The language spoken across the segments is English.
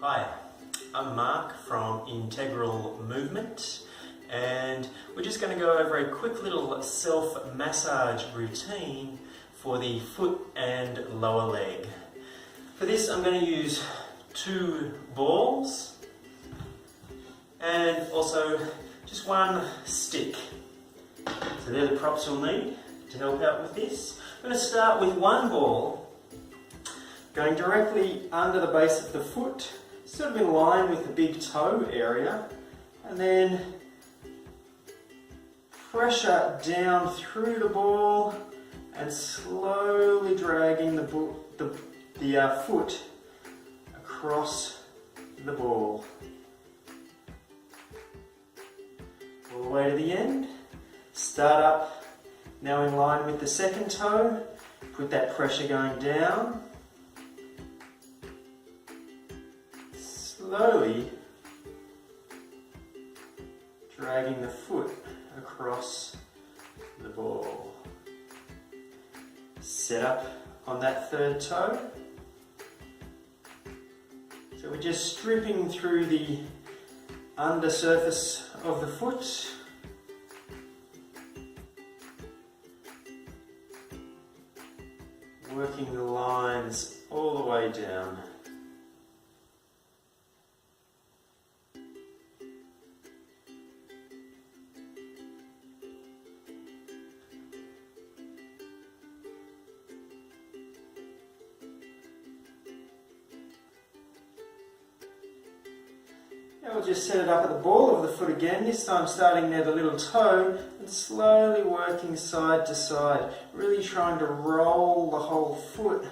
Hi, I'm Mark from Integral Movement, and we're just going to go over a quick little self-massage routine for the foot and lower leg. For this I'm going to use 2 balls and also just 1 stick. So they're the props you'll need to help out with this. I'm going to start with 1 ball going directly under the base of the foot, sort of in line with the big toe area, and then pressure down through the ball and slowly dragging the foot across the ball. All the way to the end. Start up now in line with the second toe. Put that pressure going down. Slowly dragging the foot across the ball. Set up on that third toe. So we're just stripping through the undersurface of the foot. Working the lines all the way down. Now we'll just set it up at the ball of the foot again, this time starting near the little toe and slowly working side to side, really trying to roll the whole foot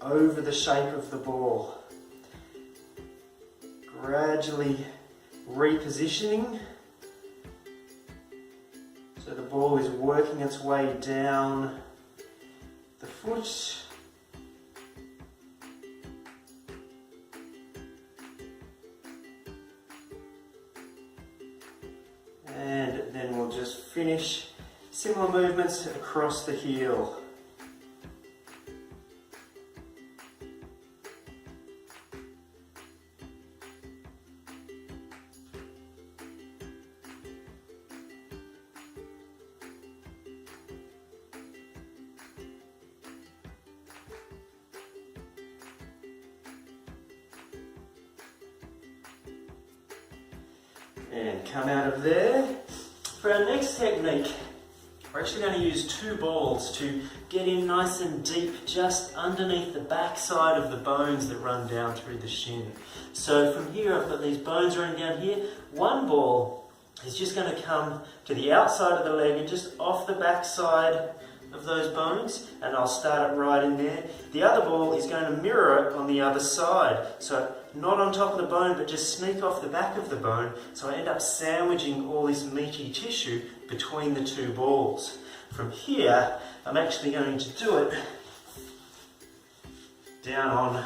over the shape of the ball. Gradually repositioning so the ball is working its way down the foot. And then we'll just finish similar movements across the heel. And come out of there. For our next technique, we're actually going to use 2 balls to get in nice and deep just underneath the back side of the bones that run down through the shin. So from here, I've got these bones running down here. 1 ball is just going to come to the outside of the leg and just off the back side of those bones, and I'll start it right in there. The other ball is going to mirror it on the other side. So not on top of the bone, but just sneak off the back of the bone. So I end up sandwiching all this meaty tissue between the 2 balls. From here, I'm actually going to do it down on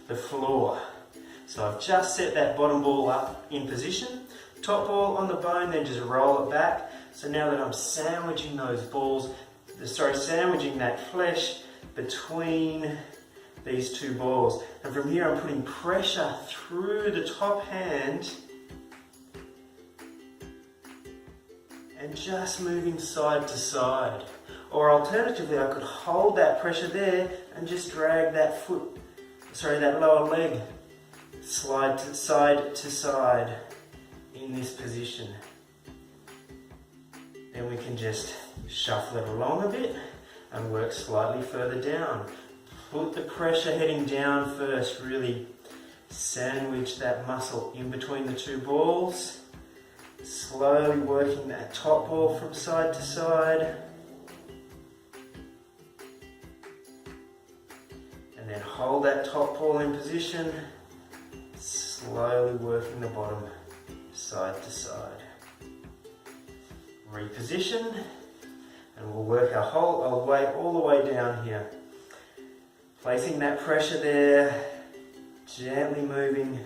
the floor. So I've just set that bottom ball up in position. Top ball on the bone, then just roll it back. So now that I'm sandwiching those balls, sandwiching that flesh between these 2 balls. And from here I'm putting pressure through the top hand and just moving side to side. Or alternatively, I could hold that pressure there and just drag that that lower leg side to side in this position. Then we can just shuffle it along a bit and work slightly further down. Put the pressure heading down first, really sandwich that muscle in between the 2 balls. Slowly working that top ball from side to side. And then hold that top ball in position. Slowly working the bottom side to side. Reposition, and we'll work our way all the way down here. Placing that pressure there, gently moving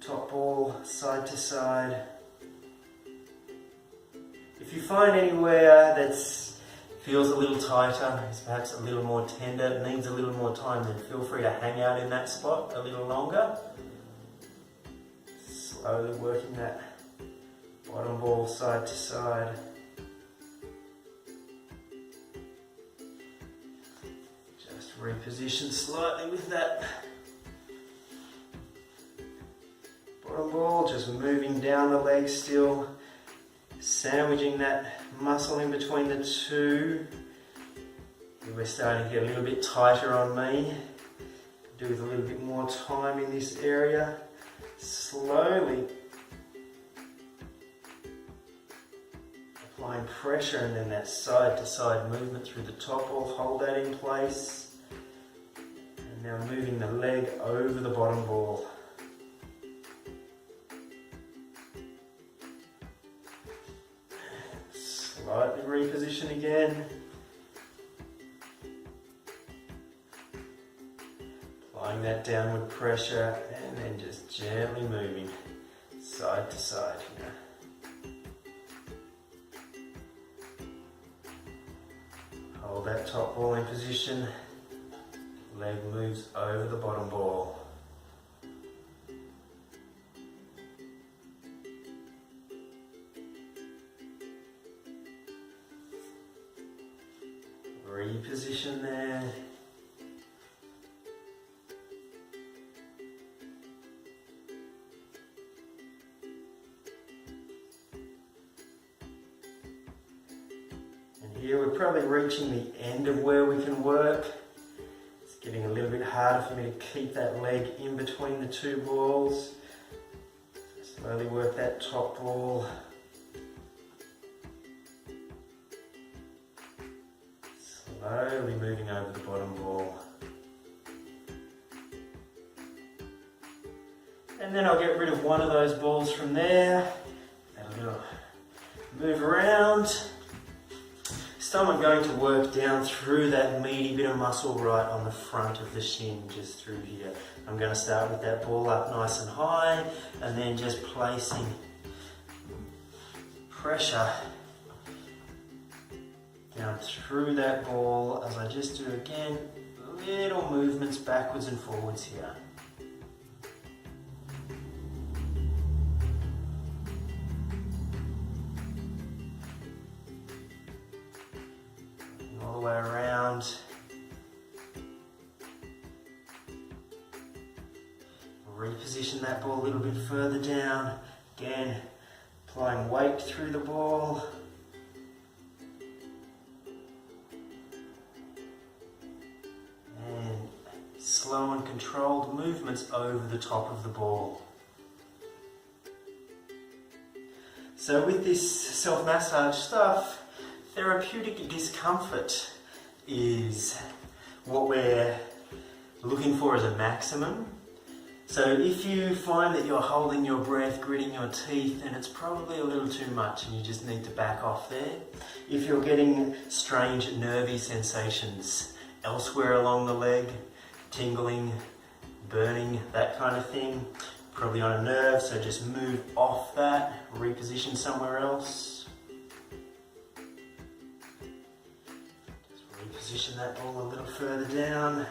top ball side to side. If you find anywhere that feels a little tighter, is perhaps a little more tender, needs a little more time, then feel free to hang out in that spot a little longer. Slowly working that bottom ball side to side. Just reposition slightly with that bottom ball, just moving down the leg still, sandwiching that muscle in between the two. We're starting to get a little bit tighter on me. Do with a little bit more time in this area. Slowly applying pressure, and then that side to side movement through the top ball. Hold that in place. And now moving the leg over the bottom ball. Slightly reposition again. Applying that downward pressure and then just gently moving side to side here. Hold that top ball in position. Leg moves over the bottom ball. Reposition there. And here we're probably reaching the end of where we can work. It's getting a little bit harder for me to keep that leg in between the two balls. Slowly work that top ball. Slowly moving over the bottom ball. And then I'll get rid of one of those balls from there. And a little move around. This time I'm going to work down through that meaty bit of muscle right on the front of the shin, just through here. I'm going to start with that ball up nice and high, and then just placing pressure down through that ball as I just do again, little movements backwards and forwards here. All the way around. Reposition that ball a little bit further down. Again, applying weight through the ball. Slow and controlled movements over the top of the ball. So with this self-massage stuff, therapeutic discomfort is what we're looking for as a maximum. So if you find that you're holding your breath, gritting your teeth, then it's probably a little too much and you just need to back off there. If you're getting strange nervy sensations elsewhere along the leg, tingling, burning, that kind of thing, probably on a nerve, so just move off that, reposition somewhere else. Just reposition that ball a little further down.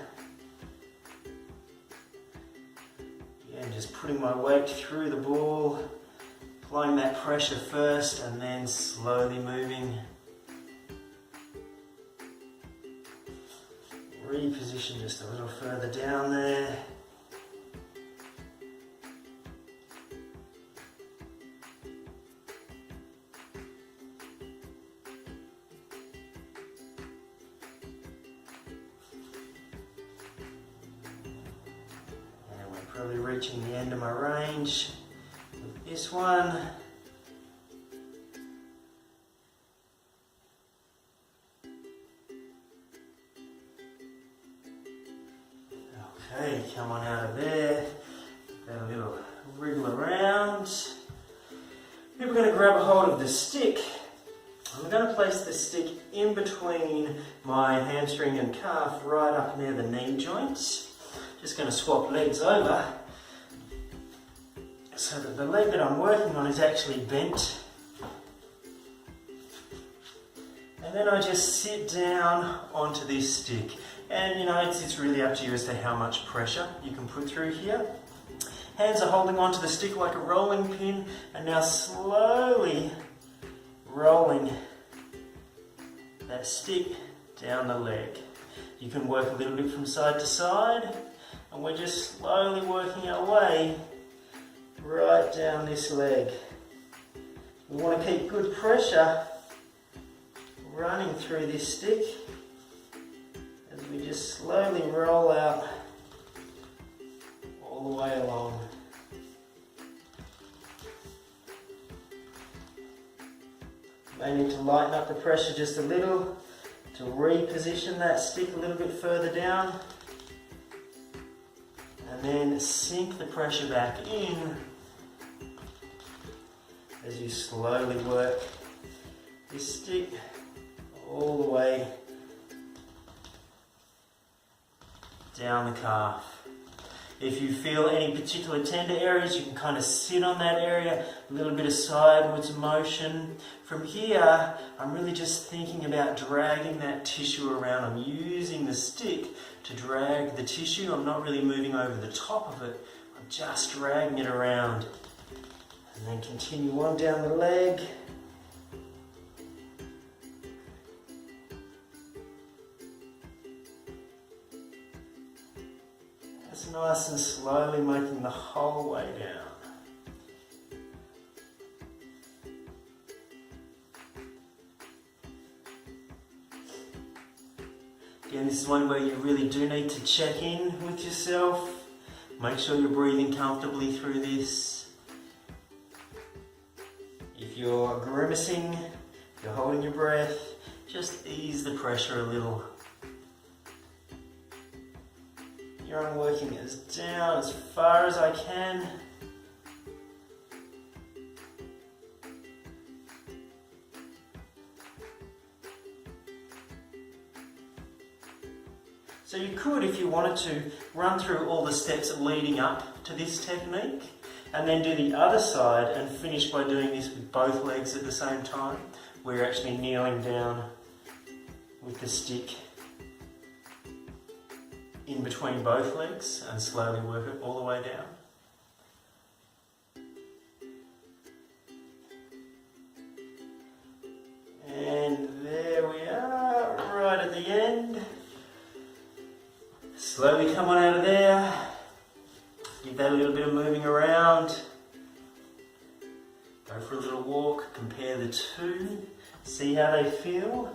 Again, just putting my weight through the ball, applying that pressure first and then slowly moving. Reposition just a little further down there. And we're probably reaching the end of my range with this one. Okay, come on out of there, get a little wriggle around. Then we're going to grab a hold of the stick. I'm going to place the stick in between my hamstring and calf, right up near the knee joints. Just going to swap legs over so that the leg that I'm working on is actually bent. And then I just sit down onto this stick. And you know, it's really up to you as to how much pressure you can put through here. Hands are holding onto the stick like a rolling pin, and now slowly rolling that stick down the leg. You can work a little bit from side to side, and we're just slowly working our way right down this leg. We want to keep good pressure running through this stick as we just slowly roll out all the way along. May need to lighten up the pressure just a little to reposition that stick a little bit further down, and then sink the pressure back in as you slowly work this stick all the way down the calf. If you feel any particular tender areas, you can kind of sit on that area, a little bit of sidewards motion. From here, I'm really just thinking about dragging that tissue around. I'm using the stick to drag the tissue. I'm not really moving over the top of it. I'm just dragging it around. And then continue on down the leg. That's nice and slowly making the whole way down. Again, this is one where you really do need to check in with yourself. Make sure you're breathing comfortably through this. If you're grimacing, if you're holding your breath, just ease the pressure a little. Here I'm working as down as far as I can. So you could, if you wanted to, run through all the steps leading up to this technique and then do the other side and finish by doing this with both legs at the same time. We're actually kneeling down with the stick in between both legs and slowly work it all the way down. And there we are, right at the end. Slowly come on out of there. Give that a little bit of moving around. Go for a little walk, compare the two, see how they feel.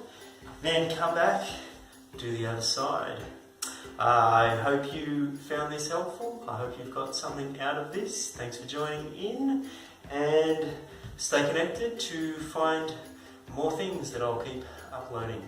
Then come back, do the other side. I hope you found this helpful. I hope you've got something out of this. Thanks for joining in, and stay connected to find more things that I'll keep uploading.